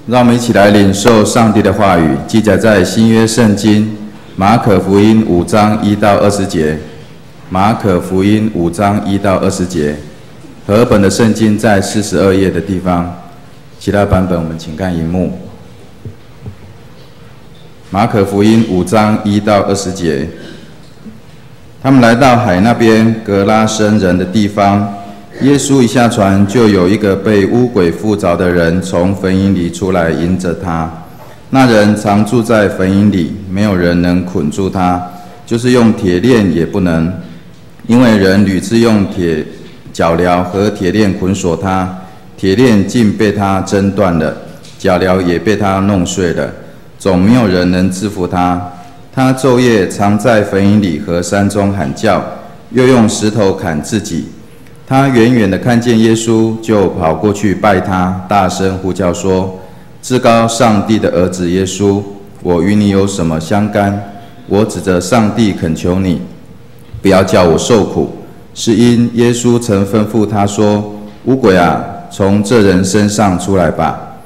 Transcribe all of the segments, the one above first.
让我们一起来领受上帝的话语，记载在新约圣经马可福音5章1到20节。马可福音5章1到20节，和本的圣经在42页的地方，其他版本我们请看荧幕。马可福音5章1到20节，他们来到海那边格拉森人的地方。耶稣一下船，就有一个被污鬼附着的人从坟茔里出来迎着他。那人常住在坟茔里，没有人能捆住他，就是用铁链也不能，因为人屡次用铁脚镣和铁链捆锁他，铁链竟被他挣断了，脚镣也被他弄碎了，总没有人能制服他。他昼夜常在坟茔里和山中喊叫，又用石头砍自己。他远远地看见耶稣，就跑过去拜他，大声呼叫说：至高上帝的儿子耶稣，我与你有什么相干？我指着上帝恳求你，不要叫我受苦。是因耶稣曾吩咐他说：污鬼啊，从这人身上出来吧。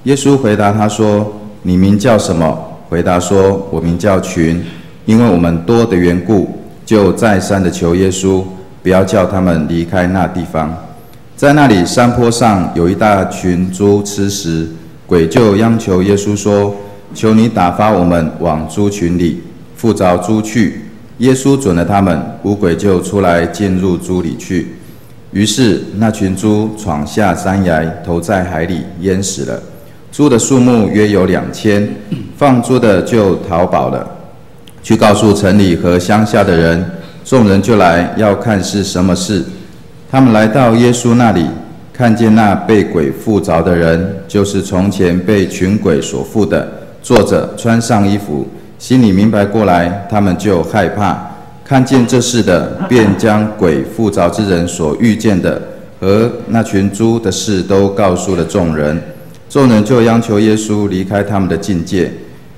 耶稣回答他说：你名叫什么？回答说：我名叫群，因为我们多的缘故，就再三地求耶稣，不要叫他们离开那地方。在那里山坡上有一大群猪吃食，鬼就央求耶稣说：求你打发我们往猪群里，附着猪去。耶稣准了他们，污鬼就出来进入猪里去。于是那群猪闯下山崖，投在海里，淹死了。猪的数目约有2000，放猪的就逃跑了，去告诉城里和乡下的人。众人就来要看是什么事。他们来到耶稣那里，看见那被鬼附着的人，就是从前被群鬼所附的，坐着穿上衣服，心里明白过来，他们就害怕。看见这事的，便将鬼附着之人所遇见的和那群猪的事都告诉了众人。众人就央求耶稣离开他们的境界。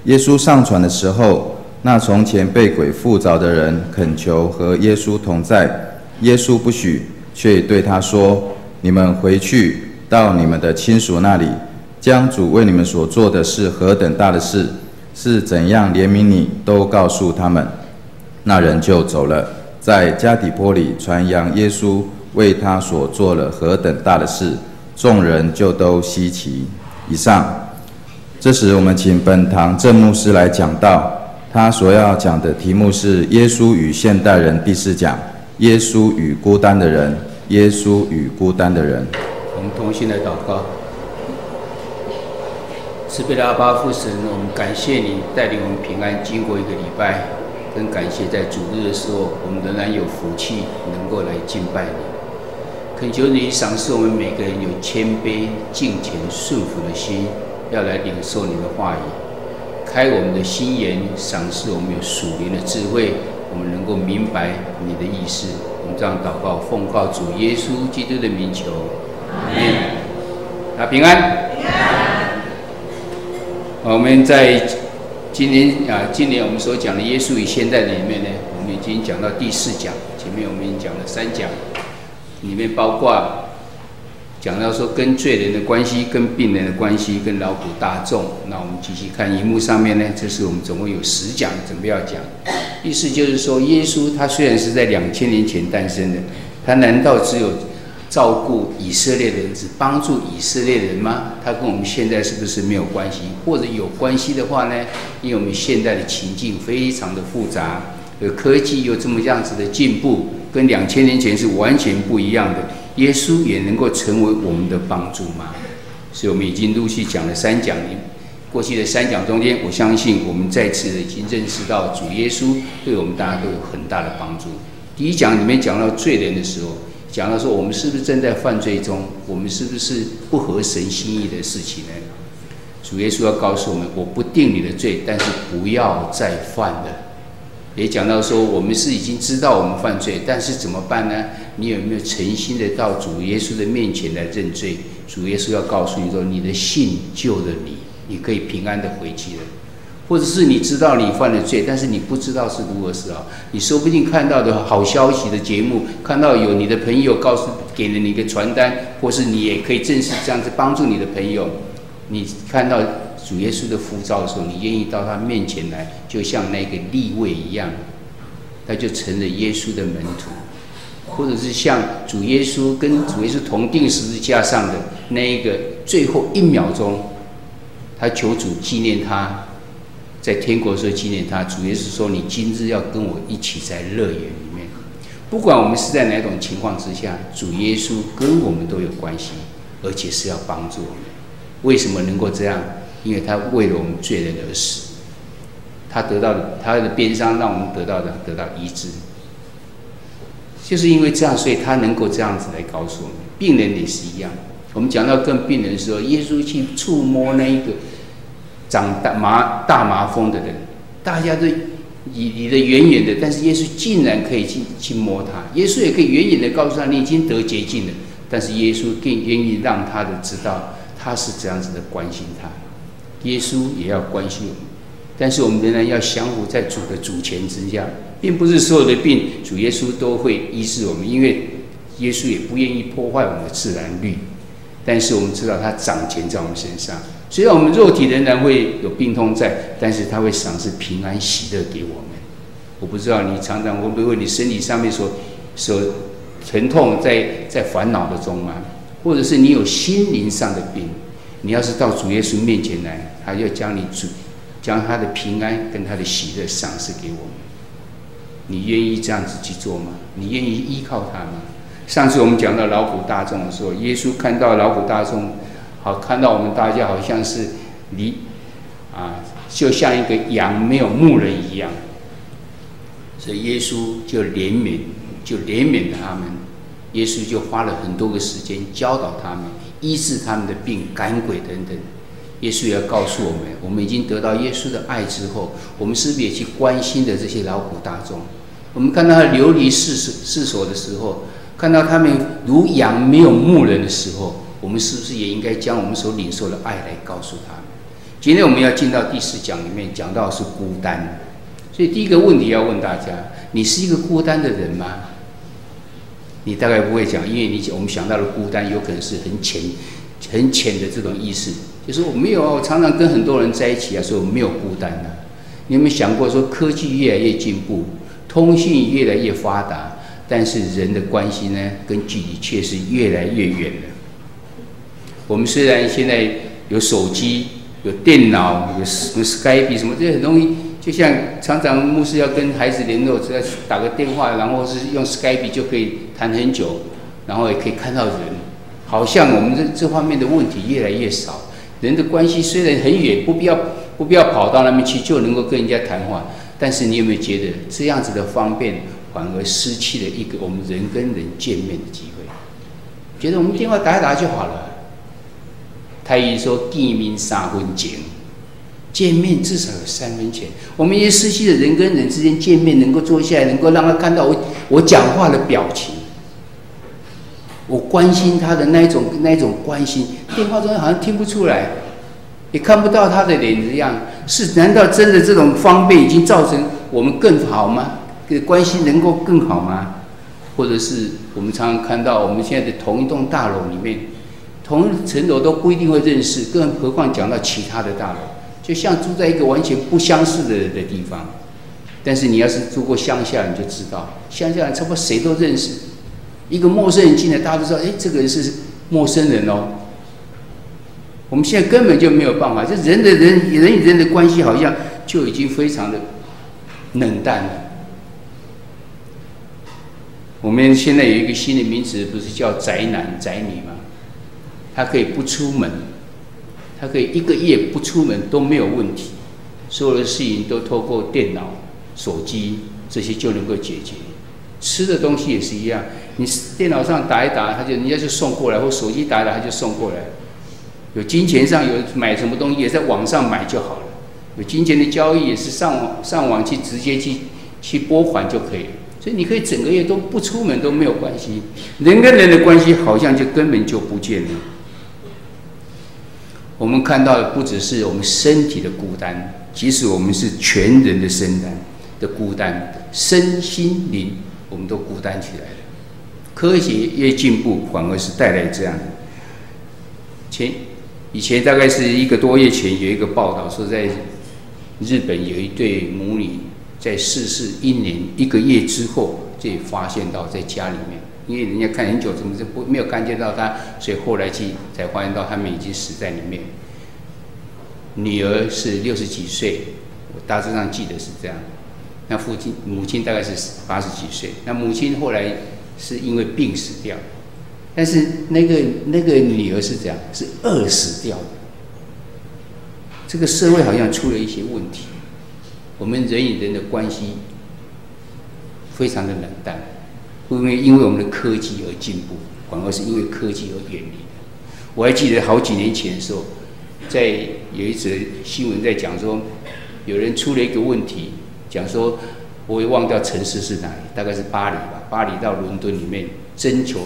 耶稣上船的时候，那从前被鬼附着的人恳求和耶稣同在，耶稣不许，却对他说：你们回去到你们的亲属那里，将主为你们所做的是何等大的事，是怎样怜悯你，都告诉他们。那人就走了，在加底波里传扬耶稣为他所做了何等大的事，众人就都稀奇。以上，这时我们请本堂郑牧师来讲道。他所要讲的题目是耶稣与现代人第4讲，耶稣与孤单的人，耶稣与孤单的人。我们同心来祷告。慈悲的阿爸父神，我们感谢你带领我们平安经过一个礼拜，更感谢在主日的时候，我们仍然有福气能够来敬拜你。恳求你赏赐我们每个人有谦卑、敬虔、顺服的心，要来领受你的话语。开我们的心眼，赏赐我们有属灵的智慧，我们能够明白你的意思。我们这样祷告，奉靠主耶稣基督的名求，阿们。平安。平安。我们在今年我们所讲的耶稣与现代人里面呢，我们已经讲到第4讲，前面我们已经讲了3讲，里面包括讲到说跟罪人的关系、跟病人的关系、跟劳苦大众。那我们继续看荧幕上面呢，这是我们总共有10讲准备要讲。意思就是说，耶稣他虽然是在2000年前诞生的，他难道只有照顾以色列人，只帮助以色列人吗？他跟我们现在是不是没有关系？或者有关系的话呢？因为我们现在的情境非常的复杂，科技又这么样子的进步，跟2000年前是完全不一样的。耶稣也能够成为我们的帮助吗？所以我们已经陆续讲了3讲，过去的3讲中间，我相信我们再次的已经认识到主耶稣对我们大家都有很大的帮助。第1讲里面讲到罪人的时候，讲到说我们是不是正在犯罪中，我们是不是不合神心意的事情呢？主耶稣要告诉我们，我不定你的罪，但是不要再犯了。也讲到说，我们是已经知道我们犯罪，但是怎么办呢？你有没有诚心的到主耶稣的面前来认罪？主耶稣要告诉你说，你的信救了你，你可以平安的回去了。或者是你知道你犯了罪，但是你不知道是如何是好。你说不定看到的好消息的节目，看到有你的朋友给了你一个传单，或是你也可以正式这样子帮助你的朋友。你看到主耶稣的呼召的时候，你愿意到他面前来，就像那个利未一样，他就成了耶稣的门徒。或者是像主耶稣跟主耶稣同定十字架上的那一个最后1秒钟，他求主纪念他，在天国的时候纪念他。主耶稣说：“你今日要跟我一起在乐园里面。”不管我们是在哪种情况之下，主耶稣跟我们都有关系，而且是要帮助我们。为什么能够这样？因为他为了我们罪人而死，他得到他的鞭伤，让我们得到医治。就是因为这样，所以他能够这样子来告诉我们。病人也是一样。我们讲到跟病人的时候，耶稣去触摸那一个长大麻风的人，大家都离得远远的，但是耶稣竟然可以去摸他。耶稣也可以远远的告诉他：“你已经得洁净了。”但是耶稣更愿意让他的知道他是这样子的关心他。耶稣也要关心我们，但是我们仍然要相互在主的主权之下，并不是所有的病主耶稣都会医治我们，因为耶稣也不愿意破坏我们的自然律。但是我们知道他掌权在我们身上，虽然我们肉体仍然会有病痛在，但是他会赏赐平安喜乐给我们。我不知道你常常会不会为你身体上面所疼痛在烦恼的中吗？或者是你有心灵上的病，你要是到主耶稣面前来，他要将他的平安跟他的喜乐赏赐给我们。你愿意这样子去做吗？你愿意依靠他吗？上次我们讲到劳苦大众的时候，耶稣看到劳苦大众，看到我们大家好像是就像一个羊没有牧人一样，所以耶稣就怜悯了他们。耶稣就花了很多个时间教导他们，医治他们的病，赶鬼等等。耶稣也要告诉我们，我们已经得到耶稣的爱之后，我们是不是也去关心的这些劳苦大众？我们看到他流离世所的时候，看到他们如羊没有牧人的时候，我们是不是也应该将我们所领受的爱来告诉他们？今天我们要进到第4讲里面，讲到的是孤单。所以第一个问题要问大家：你是一个孤单的人吗？你大概不会讲，因为我们想到的孤单有可能是很浅的这种意思，就是我没有，我常常跟很多人在一起啊，所以我没有孤单啊。你有没有想过说，科技越来越进步，通讯越来越发达，但是人的关系呢，跟距离却是越来越远了。我们虽然现在有手机、有电脑、有什么 Skype 什么这些东西，就像常常牧师要跟孩子联络，只要打个电话，然后是用 Skype 就可以谈很久，然后也可以看到人。好像我们这方面的问题越来越少，人的关系虽然很远，不必要跑到那边去就能够跟人家谈话，但是你有没有觉得这样子的方便反而失去了一个我们人跟人见面的机会？觉得我们电话打一打就好了。台语说见面3分情，见面至少有3分钱。我们也失去了人跟人之间见面能够坐下来，能够让他看到我讲话的表情，我关心他的那一种关心，电话中好像听不出来，也看不到他的脸的样。难道真的这种方便已经造成我们更好吗？关系能够更好吗？或者是我们常常看到，我们现在的同一栋大楼里面，同一层楼都不一定会认识，更何况讲到其他的大楼，就像住在一个完全不相识的人的地方。但是你要是住过乡下，你就知道，乡下人差不多谁都认识。一个陌生人进来，大家都知道，这个人是陌生人哦。我们现在根本就没有办法，就人与人的关系好像就已经非常的冷淡了。我们现在有一个新的名词，不是叫宅男宅女吗？他可以不出门，他可以1个月不出门都没有问题，所有的事情都透过电脑、手机这些就能够解决。吃的东西也是一样，你电脑上打一打，人家就送过来，或手机打一打，他就送过来。有金钱上有买什么东西，也在网上买就好了。有金钱的交易也是上网去直接去拨款就可以了。所以你可以整个月都不出门都没有关系，人跟人的关系好像就根本就不见了。我们看到的不只是我们身体的孤单，其实我们是全人的身单的孤单，身心灵我们都孤单起来了。科学越进步，反而是带来这样的。以前大概是1个多月前有一个报道说，在日本有一对母女在逝世1个月之后，就发现到在家里面，因为人家看很久，怎么就没有看见到他，所以后来才发现到他们已经死在里面。女儿是60几岁，我大致上记得是这样。那母亲大概是80几岁。那母亲后来是因为病死掉，但是那个女儿是这样，是饿死掉的。这个社会好像出了一些问题，我们人与人的关系非常的冷淡，不因为我们的科技而进步，反而是因为科技而远离。我还记得好几年前的时候，有一则新闻在讲说，有人出了一个问题，讲说我也忘掉城市是哪里，大概是巴黎吧。巴黎到伦敦里面征求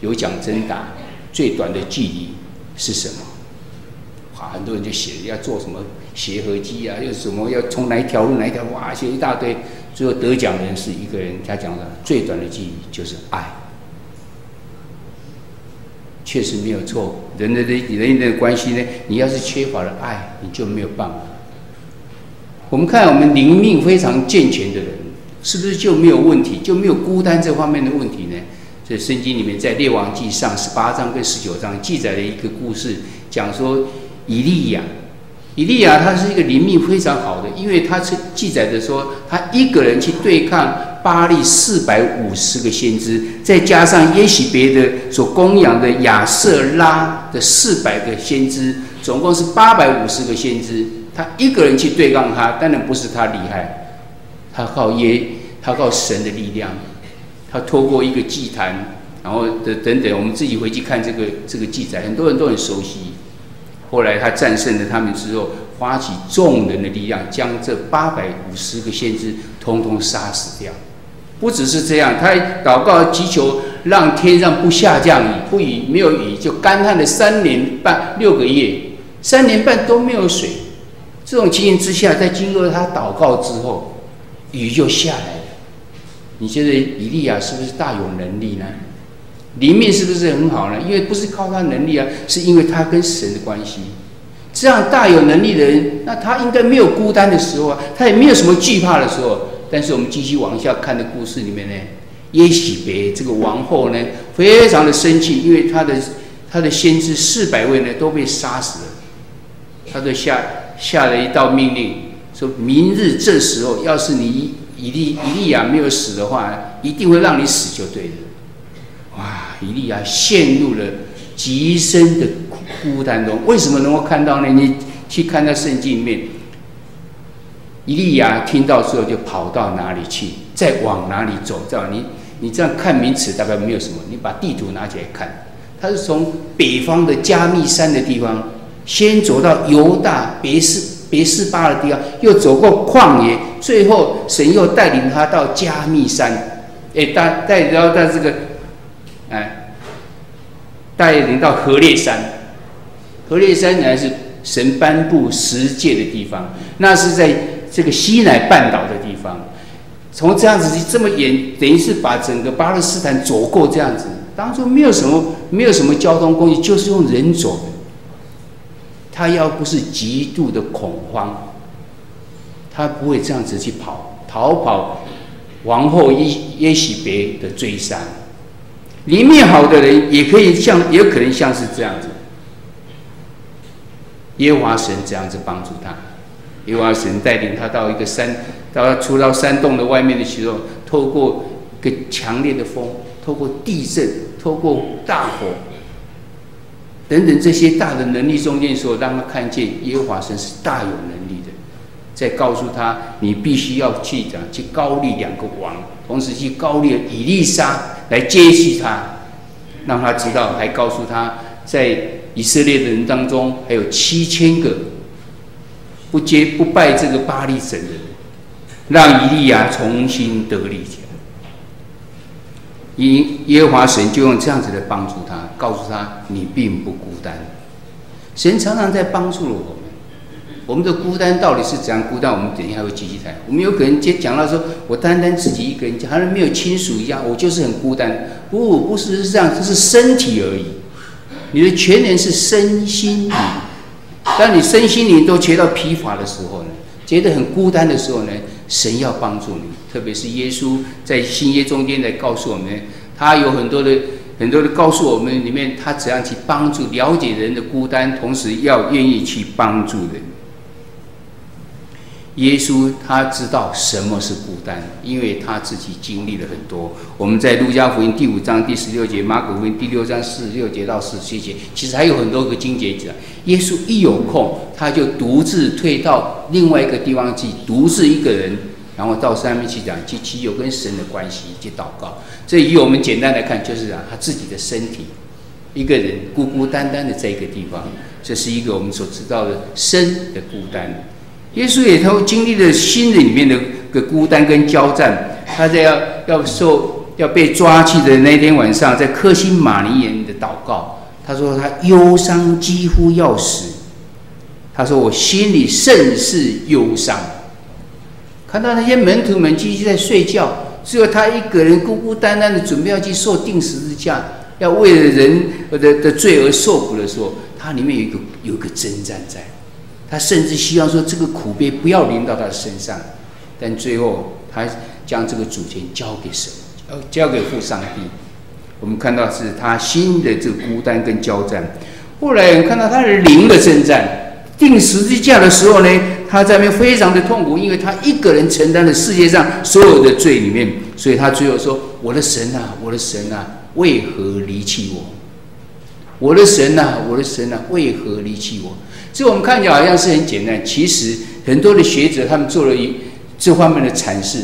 有奖征答，最短的距离是什么？哇，很多人就写要做什么协和机啊，又什么要从哪一条路，哇，写一大堆。最后得奖的人是一个人，他讲的最短的距离就是爱。确实没有错，人的关系呢，你要是缺乏了爱，你就没有办法。我们看我们灵命非常健全的人，是不是就没有问题，就没有孤单这方面的问题呢？所以圣经里面在列王纪上18章跟19章记载了一个故事，讲说以利亚他是一个灵命非常好的，因为他是记载的说，他一个人去对抗巴力450个先知，再加上耶洗别的所供养的亚瑟拉的400个先知，总共是850个先知。他一个人去对抗他，当然不是他厉害，他靠神的力量，他透过一个祭坛，然后等等，我们自己回去看这个记载，很多人都很熟悉。后来他战胜了他们之后，发起众人的力量，将这850个先知通通杀死掉。不只是这样，他还祷告祈求让天上不下降雨，没有雨，就干旱了3年半6个月，3年半都没有水。这种情形之下，在经过他祷告之后，雨就下来了。你觉得以利亚是不是大有能力呢？灵命是不是很好呢？因为不是靠他能力啊，是因为他跟神的关系。这样大有能力的人，那他应该没有孤单的时候啊，他也没有什么惧怕的时候。但是我们继续往下看的故事里面呢，耶洗别这个王后呢，非常的生气，因为他的先知400位呢都被杀死了，他就下了一道命令，说明日这时候，要是你以利亚没有死的话，一定会让你死就对了。哇，以利亚陷入了极深的孤单中。为什么能够看到呢？你去看到圣经里面，以利亚听到之后就跑到哪里去，再往哪里走。你这样看名词大概没有什么，你把地图拿起来看，他是从北方的加密山的地方，先走到犹大别是巴的地方，又走过旷野，最后神又带领他到加密山，带领到这个，带领到何烈山。何烈山乃是神颁布10诫的地方，那是在这个西乃半岛的地方。从这样子这么远，等于是把整个巴勒斯坦走过这样子。当初没有什么交通工具，就是用人走的。他要不是极度的恐慌，他不会这样子去逃跑王后耶洗别的追杀。灵命好的人也可能像是这样子。耶和华神这样子帮助他，耶和华神带领他到一个山，他出到山洞的外面的时候，透过一个强烈的风，透过地震，透过大火等等这些大的能力中间的时候，让他看见耶和华神是大有能力的。再告诉他，你必须要去高立2个王，同时去高立以利沙来接续他，让他知道，还告诉他，在以色列的人当中还有7000个不拜这个巴力神的人，让以利亚重新得力起来。耶和华神就用这样子来帮助他，告诉他你并不孤单。神常常在帮助了我们。我们的孤单到底是怎样孤单？我们等一下会继续谈。我们有可能讲到说，我单单自己一个人，好像没有亲属一样，我就是很孤单。不是这样，这是身体而已。你的全能是身心灵。当你身心灵都觉到疲乏的时候呢，觉得很孤单的时候呢，神要帮助你。特别是耶稣在新约中间来告诉我们，他有很多的告诉我们里面，他怎样去帮助了解人的孤单，同时要愿意去帮助人。耶稣他知道什么是孤单，因为他自己经历了很多。我们在路加福音第5章第16节，马可福音第6章46节到47节，其实还有很多个经节讲，耶稣一有空，他就独自退到另外一个地方去，独自一个人，然后到上面去讲，去祈求跟神的关系，去祷告。这以我们简单来看，就是他自己的身体，一个人孤孤单单的在一个地方，这是一个我们所知道的身的孤单。耶稣也都经历了心里面的个孤单跟交战。他在要被抓去的那天晚上，在科西玛尼园的祷告，他说他忧伤几乎要死。他说我心里甚是忧伤。看到那些门徒们继续在睡觉，只有他一个人孤孤单单的准备要去受钉十字架，要为了人的罪而受苦的时候，他里面有一个征战在。他甚至希望说这个苦悲不要临到他的身上，但最后他将这个主权交给神，交给父上帝。我们看到是他心的这个孤单跟交战。后来我们看到他的灵的征战，钉十字架的时候呢，他在那边非常的痛苦，因为他一个人承担了世界上所有的罪里面，所以他最后说：“我的神啊，我的神啊，为何离弃我？我的神啊，我的神啊，为何离弃我？”这我们看起来好像是很简单，其实很多的学者他们做了这方面的阐释，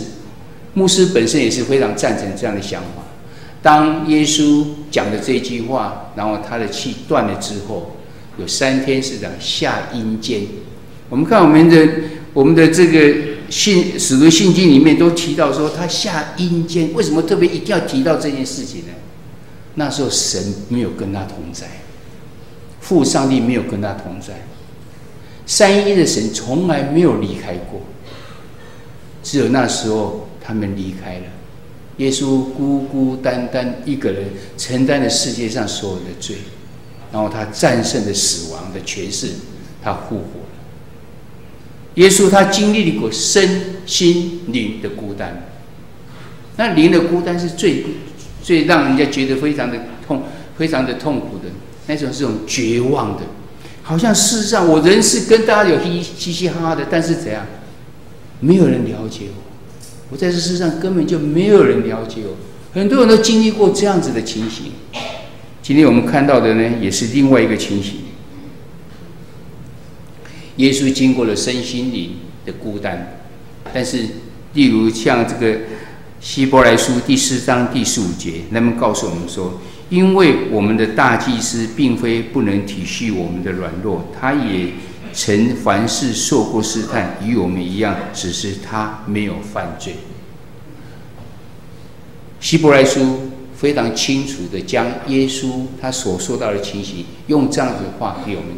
牧师本身也是非常赞成这样的想法。当耶稣讲的这句话，然后他的气断了之后，有3天是讲下阴间。我们看我们的这个使徒信经里面都提到说他下阴间，为什么特别一定要提到这件事情呢？那时候神没有跟他同在，父上帝没有跟他同在。三一的神从来没有离开过，只有那时候他们离开了。耶稣孤孤单单一个人承担了世界上所有的罪，然后他战胜了死亡的权势，他复活了。耶稣他经历过身心灵的孤单，那灵的孤单是最让人家觉得非常的痛苦的，那种是种绝望的。好像事实上我人是跟大家有嘻嘻哈哈的，但是怎样，没有人了解我在这世上根本就没有人了解我。很多人都经历过这样子的情形。今天我们看到的呢，也是另外一个情形。耶稣经过了身心灵的孤单，但是例如像这个希伯来书第4章第15节，他们告诉我们说，因为我们的大祭司并非不能体恤我们的软弱，他也曾凡事受过试探，与我们一样，只是他没有犯罪。希伯来书非常清楚的将耶稣他所说到的情形，用这样子的话给我们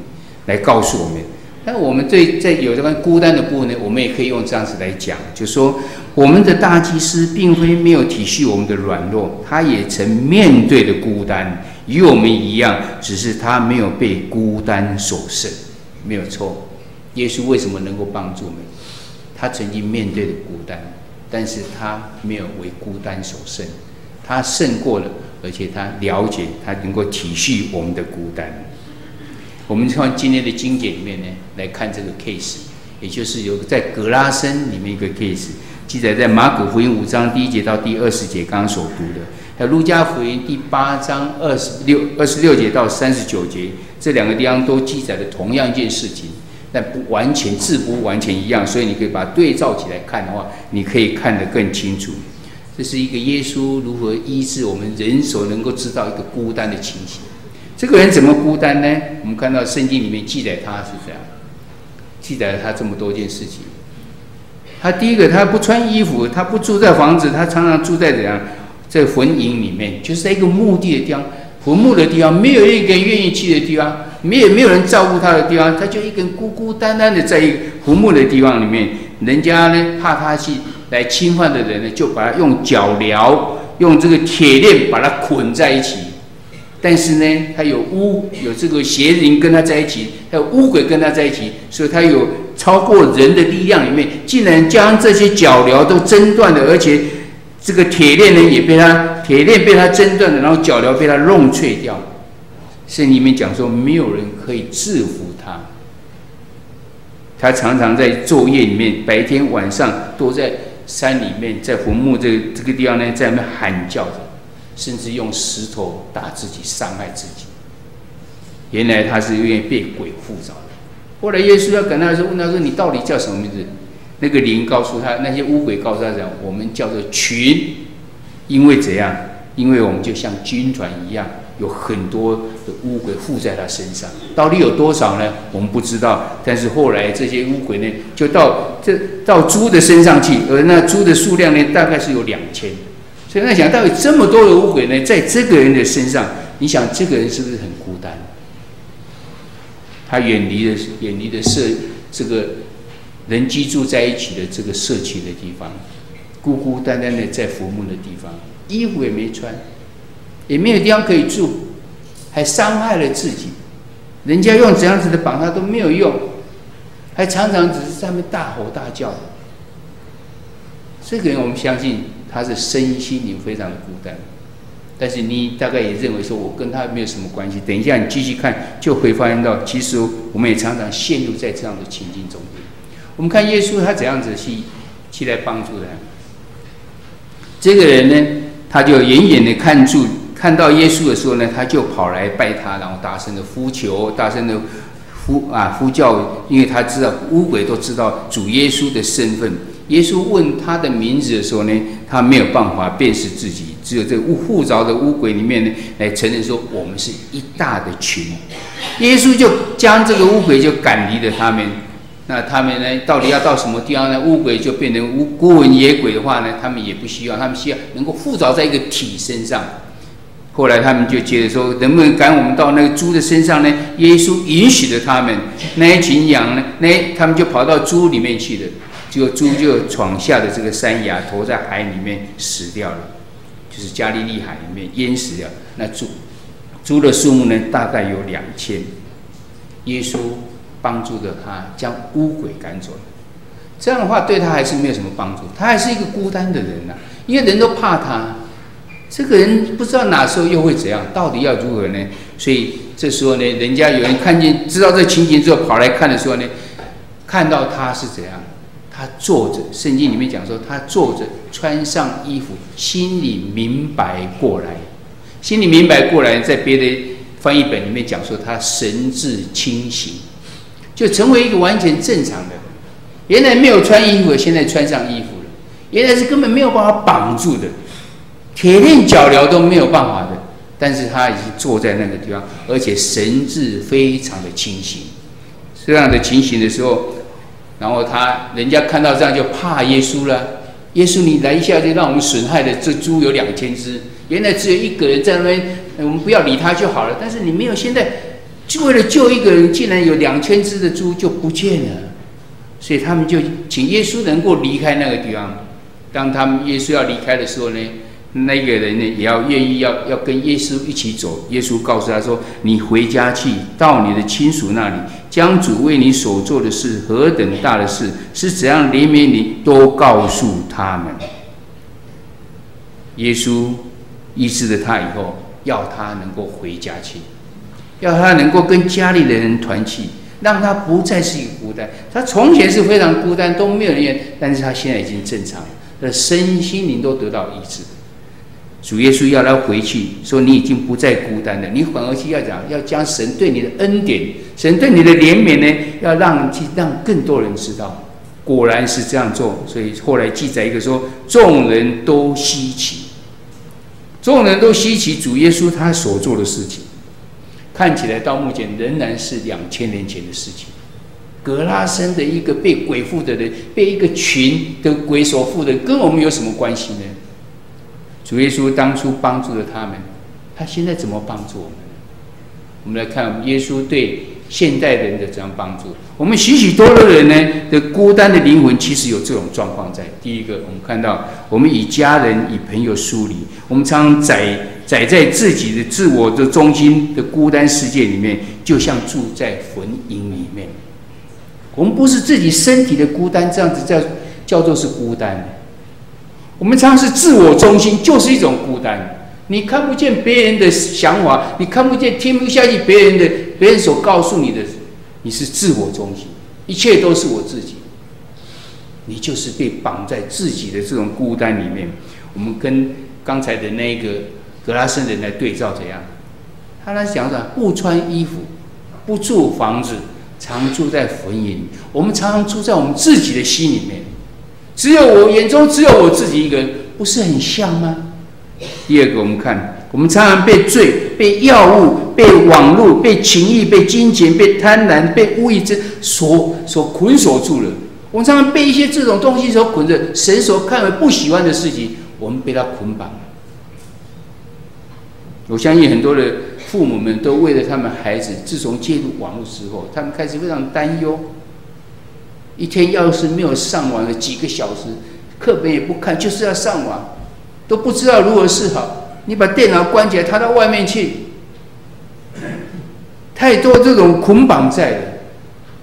来告诉我们。但我们在有这个孤单的部分呢，我们也可以用这样子来讲，就是说我们的大祭司并非没有体恤我们的软弱，他也曾面对的孤单，与我们一样，只是他没有被孤单所胜，没有错。耶稣为什么能够帮助我们？他曾经面对的孤单，但是他没有为孤单所胜，他胜过了，而且他了解，他能够体恤我们的孤单。我们从今天的经典里面呢来看这个 case， 也就是有在格拉森里面一个 case， 记载在马可福音5章第1节到第20节刚刚所读的，还有路加福音第8章26节到39节，这2个地方都记载了同样一件事情，但字不完全一样，所以你可以把它对照起来看的话，你可以看得更清楚。这是一个耶稣如何医治我们人所能够知道一个孤单的情形。这个人怎么孤单呢？我们看到圣经里面记载他是这样，记载了他这么多件事情。他第一个，他不穿衣服，他不住在房子，他常常住在怎样，在坟茔里面，就是在一个墓地的地方，坟墓的地方，没有一个人愿意去的地方，没有人照顾他的地方，他就一个人孤孤单单的在一个坟墓的地方里面。人家呢怕他去来侵犯的人呢，就把他用脚镣，用这个铁链把他捆在一起。但是呢，他有这个邪灵跟他在一起，还有污鬼跟他在一起，所以他有超过人的力量里面，竟然将这些脚镣都挣断了，而且这个铁链呢也被他挣断了，然后脚镣被他弄碎掉。圣经里面讲说，没有人可以制服他。他常常在昼夜里面，白天晚上都在山里面，在坟墓这个地方呢，在那边喊叫着，甚至用石头打自己，伤害自己。原来他是因为被鬼附着的。后来耶稣要赶他的时候，问他说：“你到底叫什么名字？”那个灵告诉他，那些污鬼告诉他讲：“我们叫做群，因为怎样？因为我们就像军团一样，有很多的污鬼附在他身上。到底有多少呢？我们不知道。但是后来这些污鬼呢，就到猪的身上去，而那猪的数量呢，大概是有2000。所以他想，到底这么多的污鬼呢，在这个人的身上，你想这个人是不是很孤单？他远离了这个人居住在一起的这个社区的地方，孤孤单单的在坟墓的地方，衣服也没穿，也没有地方可以住，还伤害了自己。人家用怎样子的绑他都没有用，还常常只是在那边大吼大叫的。这个人我们相信他是身心灵非常的孤单。但是你大概也认为说，我跟他没有什么关系。等一下你继续看，就会发现到，其实我们也常常陷入在这样的情境中。我们看耶稣他怎样子去来帮助他。这个人呢，他就远远的看到耶稣的时候呢，他就跑来拜他，然后大声的呼求，大声的呼叫，因为他知道污鬼都知道主耶稣的身份。耶稣问他的名字的时候呢，他没有办法辨识自己，只有这附着的污鬼里面呢，来承认说我们是一大的群。耶稣就将这个污鬼就赶离了他们。那他们呢，到底要到什么地方呢？污鬼就变成孤魂野鬼的话呢，他们也不希望，他们希望能够附着在一个体身上。后来他们就接着说，能不能赶我们到那个猪的身上呢？耶稣允许了他们，那一群羊呢，他们就跑到猪里面去了。结果猪就闯下的这个山崖，投在海里面死掉了，就是加利利海里面淹死掉。那猪的数目呢，大概有2000。耶稣帮助了他，将污鬼赶走了。这样的话，对他还是没有什么帮助，他还是一个孤单的人啊，因为人都怕他。这个人不知道哪时候又会怎样，到底要如何呢？所以这时候呢，人家有人看见，知道这情形之后，跑来看的时候呢，看到他是怎样。他坐着，圣经里面讲说，他坐着，穿上衣服，心里明白过来。心里明白过来，在别的翻译本里面讲说，他神志清醒，就成为一个完全正常的人。原来没有穿衣服，现在穿上衣服了。原来是根本没有办法绑住的，铁链脚镣都没有办法的。但是他已经坐在那个地方，而且神志非常的清醒。这样的情形的时候，然后人家看到这样就怕耶稣了。耶稣，你来一下就让我们损害的这猪有2000只，原来只有一个人在那边，我们不要理他就好了。但是你没有，现在就为了救一个人，竟然有2000只的猪就不见了。所以他们就请耶稣能够离开那个地方。当耶稣要离开的时候呢，那个人呢也要愿意要跟耶稣一起走。耶稣告诉他说：“你回家去，到你的亲属那里，将主为你所做的事，何等大的事，是怎样怜悯你，都告诉他们。”耶稣医治了他以后，要他能够回家去，要他能够跟家里的人团契，让他不再是一个孤单。他从前是非常孤单，都没有人，但是他现在已经正常了，他的身心灵都得到医治。主耶稣要他回去，说你已经不再孤单了，你反而去要将神对你的恩典，神对你的怜悯呢，要让更多人知道。果然是这样做，所以后来记载一个说，众人都稀奇主耶稣他所做的事情，看起来到目前仍然是2000年前的事情。格拉森的一个被鬼附的人，被一个群的鬼所附的人，跟我们有什么关系呢？主耶稣当初帮助了他们，他现在怎么帮助我们？我们来看耶稣对现代人的这样帮助。我们许多的人呢的孤单的灵魂，其实有这种状况在。第一个，我们看到我们与家人、与朋友疏离，我们常常载在自己的自我的中心的孤单世界里面，就像住在坟茔里面。我们不是自己身体的孤单，这样子叫做是孤单。我们常常是自我中心，就是一种孤单。你看不见别人的想法，你看不见、听不下去别人所告诉你的，你是自我中心，一切都是我自己。你就是被绑在自己的这种孤单里面。我们跟刚才的那个格拉森人来对照，怎样？他来讲说，不穿衣服，不住房子，常住在坟茔。我们常常住在我们自己的心里面，只有我眼中只有我自己一个人，不是很像吗？第二个，我们看，我们常常被罪、被药物、被网络、被情欲、被金钱、被贪婪、被无意之所捆锁住了。我们常常被一些这种东西所捆着，神所看为不喜欢的事情，我们被他捆绑了。我相信很多的父母们都为了他们孩子，自从介入网络之后，他们开始非常担忧。一天要是没有上网了几个小时，课本也不看，就是要上网，都不知道如何是好。你把电脑关起来，他到外面去，太多这种捆绑在了。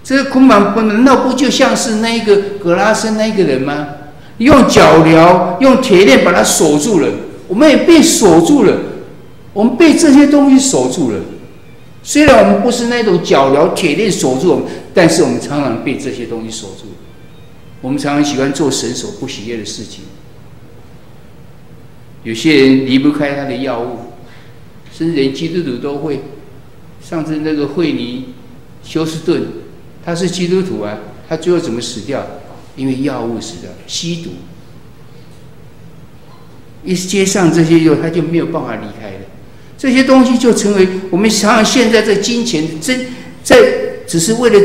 这个捆绑难道不就像是那一个格拉森那一个人吗？用脚镣、用铁链把他锁住了，我们也被锁住了，我们被这些东西锁住了。虽然我们不是那种脚镣、铁链锁住我们，但是我们常常被这些东西锁住。我们常常喜欢做神所不喜悦的事情。有些人离不开他的药物，甚至连基督徒都会。上次那个惠尼休斯顿，他是基督徒啊，他最后怎么死掉？因为药物死掉，吸毒。一接上这些以后，他就没有办法离开了。这些东西就成为我们常常现在这金钱只是为了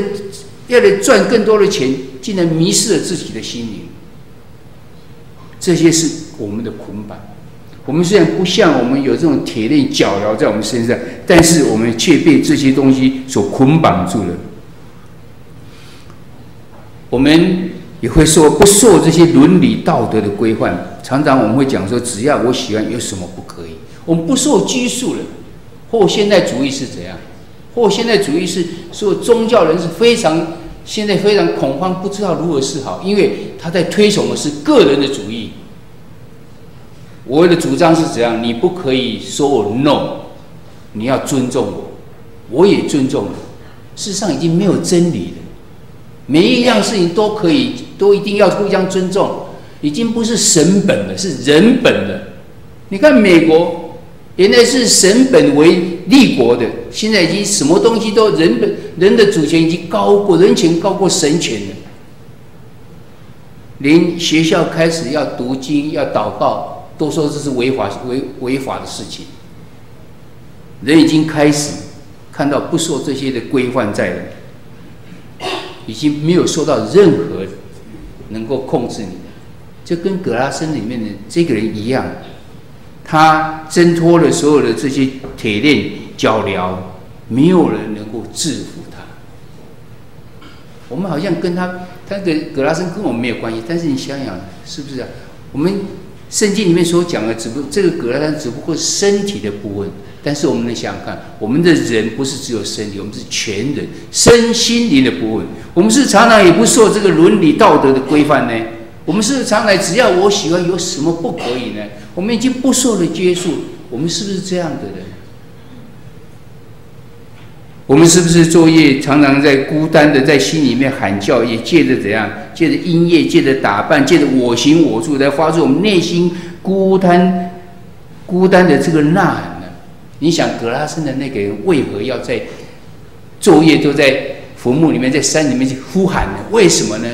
要来赚更多的钱，竟然迷失了自己的心灵。这些是我们的捆绑。我们虽然不像我们有这种铁链脚镣在我们身上，但是我们却被这些东西所捆绑住了。我们也会说不受这些伦理道德的规范，常常我们会讲说，只要我喜欢，有什么不可以？我们不受拘束了。后现代主义是怎样？后现代主义是所有宗教人是现在非常恐慌，不知道如何是好，因为他在推崇的是个人的主义。我的主张是怎样？你不可以说我 no， 你要尊重我，我也尊重你。事实上已经没有真理了，每一样事情都可以，都一定要互相尊重，已经不是神本了，是人本了。你看美国，原来是神本为立国的，现在已经什么东西都人的主权已经人权高过神权了。连学校开始要读经、要祷告，都说这是违法的事情。人已经开始看到不受这些的规范在了，已经没有受到任何能够控制你的。就跟格拉森里面的这个人一样，他挣脱了所有的这些铁链脚镣，没有人能够制服他。我们好像跟他的格拉森跟我们没有关系，但是你想想是不是啊？我们圣经里面所讲的，这个格拉森只不过是身体的部分，但是我们能想想看，我们的人不是只有身体，我们是全人，身心灵的部分。我们是常常也不受这个伦理道德的规范呢。我们是常常只要我喜欢，有什么不可以呢？我们已经不受了约束，我们是不是这样的人？我们是不是作业常常在孤单的在心里面喊叫，也借着怎样？借着音乐，借着打扮，借着我行我素，来发出我们内心孤单的这个呐喊呢？你想格拉森的那个人为何要在昼夜都在坟墓里面，在山里面去呼喊呢？为什么呢？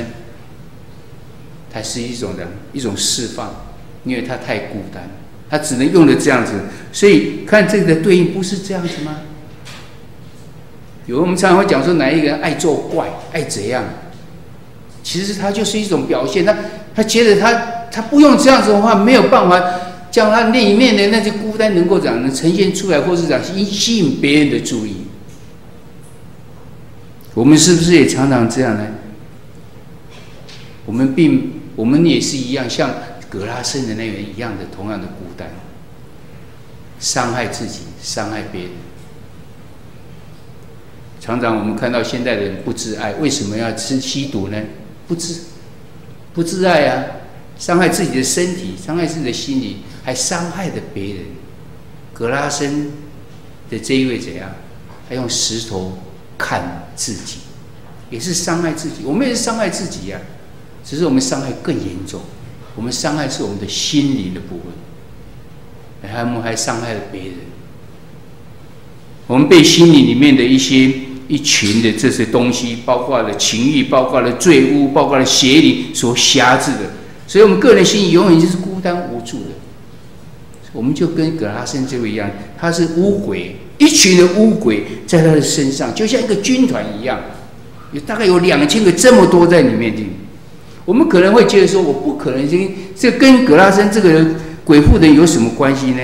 它是一种释放，因为他太孤单，他只能用的这样子。所以看这个的对应不是这样子吗？我们常常会讲说哪一个人爱作怪，爱怎样？其实他就是一种表现。他觉得他不用这样子的话，没有办法将他里面的那些孤单能够怎样能呈现出来，或是讲吸引别人的注意。我们是不是也常常这样呢？我们也是一样，像格拉森的那个人一样的同样的孤单。伤害自己，伤害别人。常常我们看到现代人不自爱，为什么要吃吸毒呢？不自爱啊，伤害自己的身体，伤害自己的心理，还伤害了别人。格拉森的这一位怎样？他用石头砍自己，也是伤害自己。我们也是伤害自己呀，只是我们伤害更严重。我们伤害是我们的心灵的部分，他们还伤害了别人。我们被心灵里面的一群的这些东西，包括了情欲，包括了罪污，包括了邪灵所辖制的，所以我们个人心里永远就是孤单无助的。我们就跟葛拉森这位一样，他是污鬼，一群的污鬼在他的身上，就像一个军团一样，大概有2000个这么多在里面。我们可能会觉得说，我不可能这跟葛拉森这个鬼妇人有什么关系呢？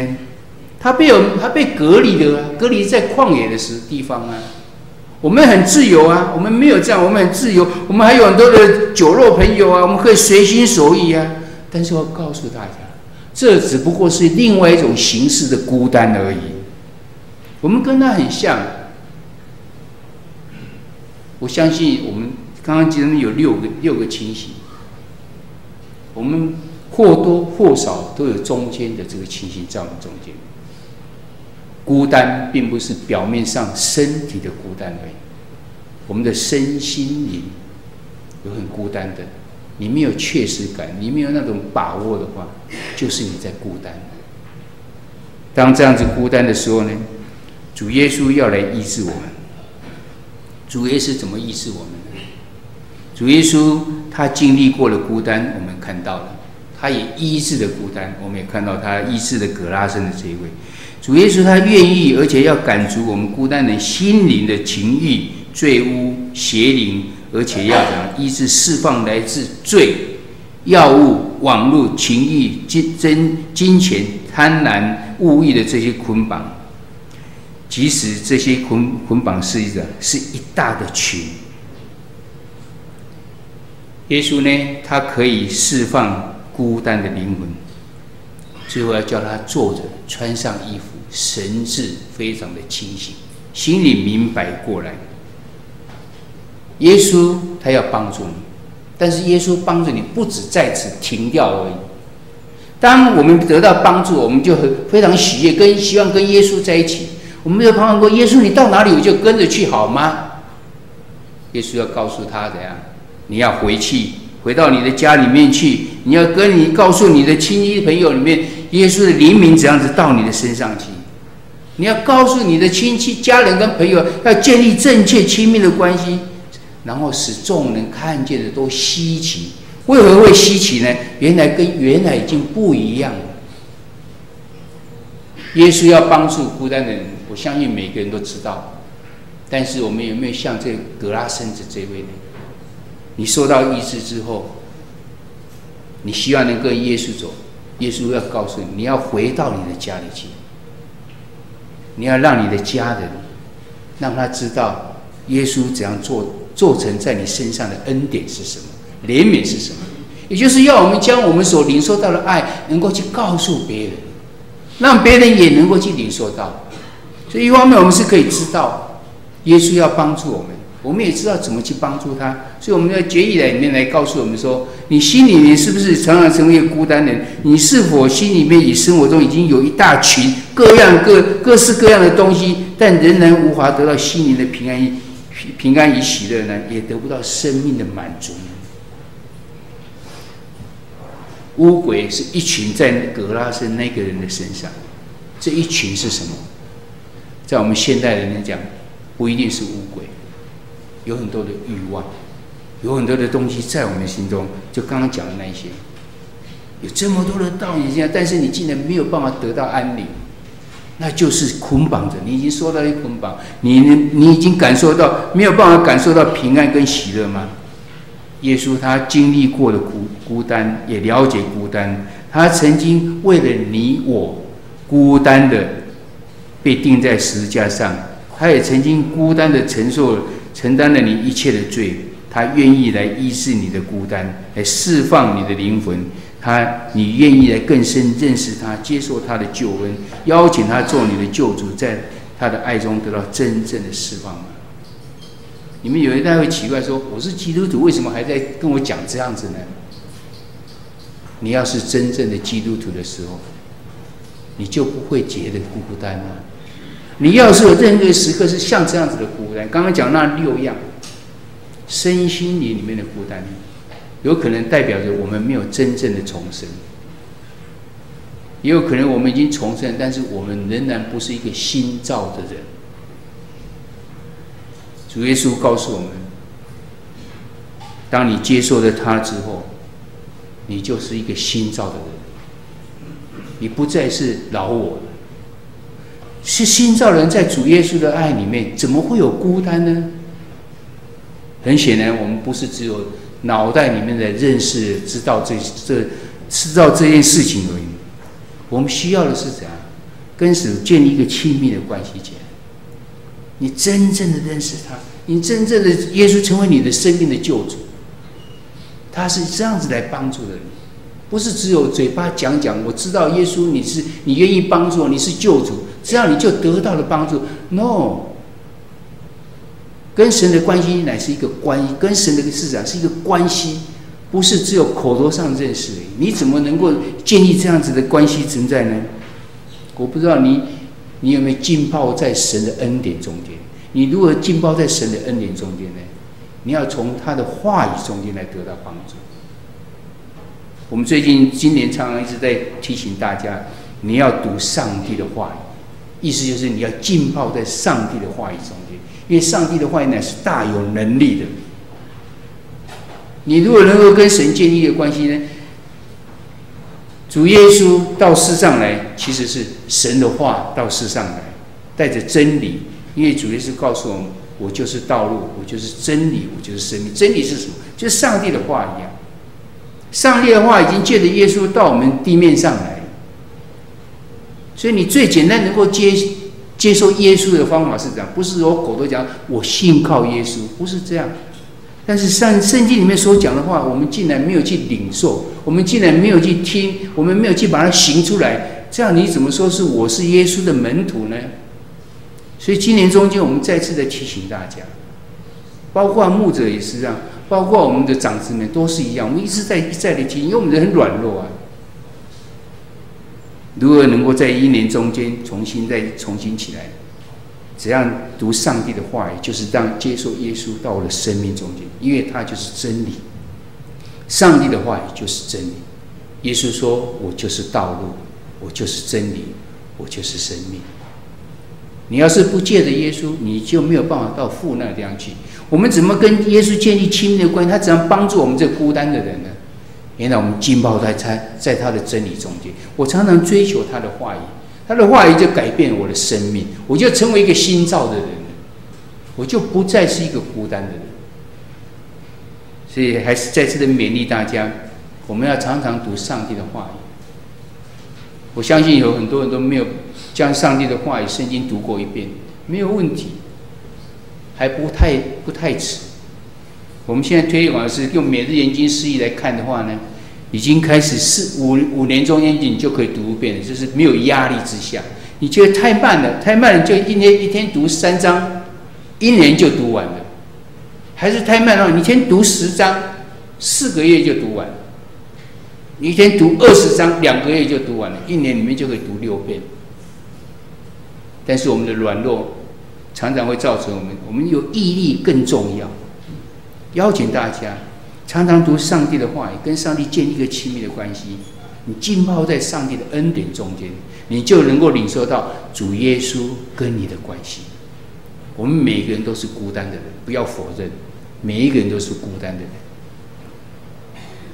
他被隔离的啊，隔离在旷野的地方啊。我们很自由啊，我们没有这样，我们很自由，我们还有很多的酒肉朋友啊，我们可以随心所欲啊。但是我告诉大家，这只不过是另外一种形式的孤单而已。我们跟他很像。我相信我们刚刚讲的有六个情形，我们或多或少都有中间的这个情形在我们中间。孤单并不是表面上身体的孤单而已，我们的身心灵有很孤单的。你没有确实感，你没有那种把握的话，就是你在孤单。当这样子孤单的时候呢，主耶稣要来医治我们。主耶稣怎么医治我们呢？主耶稣他经历过了孤单，我们看到了，他也医治了孤单，我们也看到他医治了葛拉森的这一位。主耶稣他愿意，而且要赶除我们孤单人心灵的情欲、罪污、邪灵，而且要讲医治释放来自罪、药物、网络、情欲、金钱、贪婪、物欲的这些捆绑。即使这些捆绑是一大的群，耶稣呢，他可以释放孤单的灵魂。最后要叫他坐着，穿上衣服，神志非常的清醒，心里明白过来。耶稣他要帮助你，但是耶稣帮助你不只在此停掉而已。当我们得到帮助，我们就非常喜悦，希望跟耶稣在一起。我们就盼望过耶稣，你到哪里我就跟着去，好吗？耶稣要告诉他怎样，你要回去，回到你的家里面去，你要告诉你的亲戚朋友里面，耶稣的灵明怎样子到你的身上去。你要告诉你的亲戚、家人跟朋友，要建立正确亲密的关系，然后使众人看见的都稀奇。为何会稀奇呢？原来跟原来已经不一样了。耶稣要帮助孤单的人，我相信每个人都知道。但是我们有没有像这个格拉森子这位呢？你受到医治之后，你希望能跟耶稣走，耶稣要告诉你，你要回到你的家里去，你要让你的家人让他知道耶稣怎样做成在你身上的恩典是什么，怜悯是什么，也就是要我们将我们所领受到的爱能够去告诉别人，让别人也能够去领受到。所以一方面我们是可以知道耶稣要帮助我们，我们也知道怎么去帮助他。所以我们在决议里面来告诉我们说，你心里面是不是常常成为一个孤单人？你是否心里面与生活中已经有一大群各式各样的东西，但仍然无法得到心灵的平安与喜乐呢？也得不到生命的满足呢？污鬼是一群在格拉森那个人的身上，这一群是什么？在我们现代人来讲，不一定是污鬼，有很多的欲望，有很多的东西在我们心中，就刚刚讲的那一些，有这么多的道理，但是你竟然没有办法得到安宁，那就是捆绑着你，已经受到一捆绑，你已经感受到没有办法感受到平安跟喜乐吗？耶稣他经历过的孤单，也了解孤单，他曾经为了你我孤单的被钉在十字架上，他也曾经孤单的承担了你一切的罪，他愿意来医治你的孤单，来释放你的灵魂，你愿意来更深认识他，接受他的救恩，邀请他做你的救主，在他的爱中得到真正的释放吗？你们有一代会奇怪说：“我是基督徒，为什么还在跟我讲这样子呢？”你要是真正的基督徒的时候，你就不会觉得孤单了。你要是有任何时刻是像这样子的孤单，刚刚讲那6样，身心灵里面的孤单，有可能代表着我们没有真正的重生，也有可能我们已经重生，但是我们仍然不是一个新造的人。主耶稣告诉我们，当你接受了他之后，你就是一个新造的人，你不再是老我，是新造人。在主耶稣的爱里面，怎么会有孤单呢？很显然，我们不是只有脑袋里面的认识知道这件事情而已。我们需要的是怎样跟神建立一个亲密的关系起来？你真正的认识他，你真正的耶稣成为你的生命的救主，他是这样子来帮助的你，不是只有嘴巴讲讲我知道耶稣，你愿意帮助我，你是救主，这样你就得到了帮助。No， 跟神的关系乃是一个关系，跟神的市长是一个关系，不是只有口头上认识而已。你怎么能够建立这样子的关系存在呢？我不知道你有没有浸泡在神的恩典中间？你如何浸泡在神的恩典中间呢？你要从他的话语中间来得到帮助。我们今年常常一直在提醒大家，你要读上帝的话语，意思就是你要浸泡在上帝的话语中间，因为上帝的话语乃是大有能力的。你如果能够跟神建立一个关系呢，主耶稣到世上来，其实是神的话到世上来，带着真理。因为主耶稣告诉我们，我就是道路，我就是真理，我就是生命。真理是什么？就是上帝的话一样。上帝的话已经借着耶稣到我们地面上来了，所以你最简单能够接受耶稣的方法是这样，不是我口头讲我信靠耶稣，不是这样。但是圣经里面所讲的话，我们竟然没有去领受，我们竟然没有去听，我们没有去把它行出来，这样你怎么说是我是耶稣的门徒呢？所以今年中间，我们再次的提醒大家，包括牧者也是这样，包括我们的长子们都是一样，我们一再的提醒，因为我们人很软弱啊。如何能够在1年中间重新起来？怎样读上帝的话语，就是接受耶稣到我的生命中间，因为他就是真理。上帝的话语就是真理。耶稣说：“我就是道路，我就是真理，我就是生命。”你要是不借着耶稣，你就没有办法到父那个地方去。我们怎么跟耶稣建立亲密的关系？他怎样帮助我们这孤单的人呢？原来我们浸泡在他的真理中间。我常常追求他的话语，他的话语就改变我的生命，我就成为一个新造的人，我就不再是一个孤单的人。所以还是再次的勉励大家，我们要常常读上帝的话语。我相信有很多人都没有将上帝的话语圣经读过一遍，没有问题，还不太迟。我们现在推广的是用每日研经释义来看的话呢，已经开始5年中间你就可以读一遍了，就是没有压力之下。你觉得太慢了，就一天读3章，1年就读完了。还是太慢了，你一天读10章，4个月就读完了。你一天读20章，2个月就读完了，1年里面就可以读6遍。但是我们的软弱常常会造成我们有毅力更重要。邀请大家常常读上帝的话语，跟上帝建立一个亲密的关系。你浸泡在上帝的恩典中间，你就能够领受到主耶稣跟你的关系。我们每个人都是孤单的人，不要否认，每一个人都是孤单的人。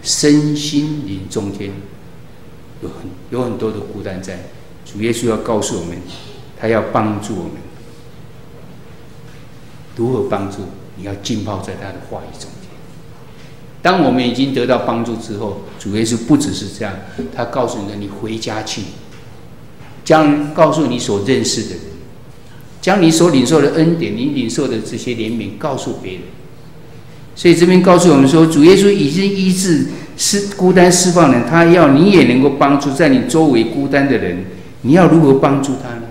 身心灵中间有很多的孤单在，主耶稣要告诉我们，他要帮助我们。如何帮助？你要浸泡在他的话语中间。当我们已经得到帮助之后，主耶稣不只是这样，他告诉你回家去，将告诉你所认识的人，将你所领受的恩典，你领受的这些怜悯告诉别人。所以这边告诉我们说，主耶稣已经医治孤单释放人，他要你也能够帮助在你周围孤单的人。你要如何帮助他呢？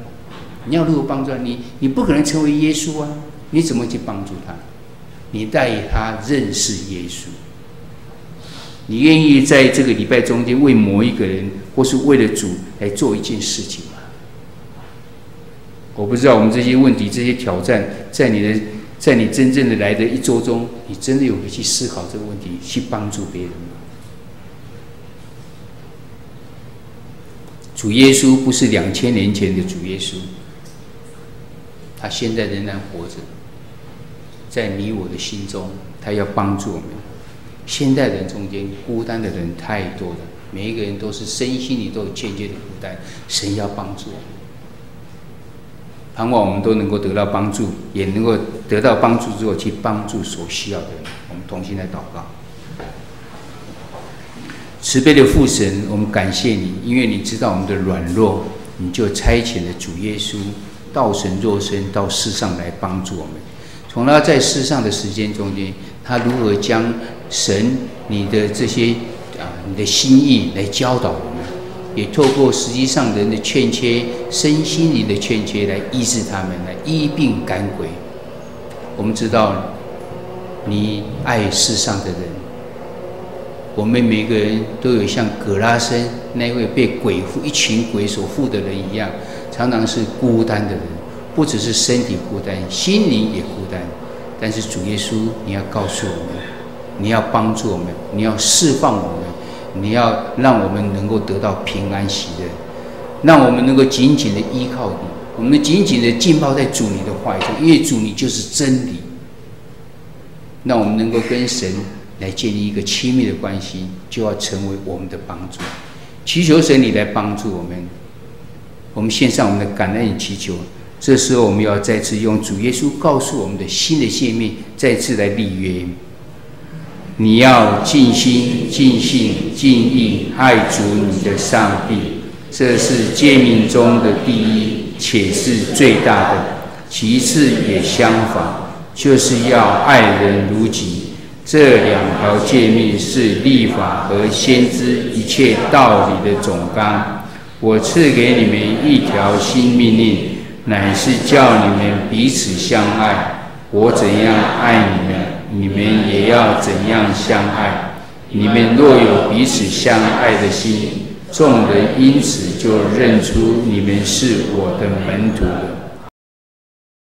你要如何帮助他？你不可能成为耶稣啊！你怎么去帮助他？你带他认识耶稣。你愿意在这个礼拜中间为某一个人，或是为了主来做一件事情吗？我不知道我们这些问题、这些挑战，在你真正的来的一周中，你真的有没有去思考这个问题，去帮助别人吗？主耶稣不是2000年前的主耶稣，他现在仍然活着，在你我的心中，他要帮助我们。现代人中间孤单的人太多了，每一个人都是身心里都有间接的孤单，神要帮助我们。盼望我们都能够得到帮助，也能够得到帮助之后去帮助所需要的人。我们同心来祷告。慈悲的父神，我们感谢你，因为你知道我们的软弱，你就差遣了主耶稣道成肉身到世上来帮助我们。从他在世上的时间中间，他如何将神你的这些你的心意来教导我们，也透过实际上人的欠缺、身心灵的欠缺来医治他们，来医病赶鬼。我们知道你爱世上的人，我们每个人都有像葛拉森那位被一群鬼所附的人一样，常常是孤单的人，不只是身体孤单，心灵也孤单。但是主耶稣，你要告诉我们，你要帮助我们，你要释放我们，你要让我们能够得到平安喜乐，让我们能够紧紧的依靠你，我们紧紧的浸泡在主你的话语中，因为主你就是真理。让我们能够跟神来建立一个亲密的关系，就要成为我们的帮助。祈求神你来帮助我们，我们献上我们的感恩与祈求。这时候我们要再次用主耶稣告诉我们的新的诫命，再次来立约。你要尽心、尽性、尽意爱主你的上帝，这是诫命中的第一，且是最大的。其次也相仿，就是要爱人如己。这2条诫命是律法和先知一切道理的总纲。我赐给你们一条新命令，乃是叫你们彼此相爱。我怎样爱你们，你们也要怎样相爱。你们若有彼此相爱的心，众人因此就认出你们是我的门徒了。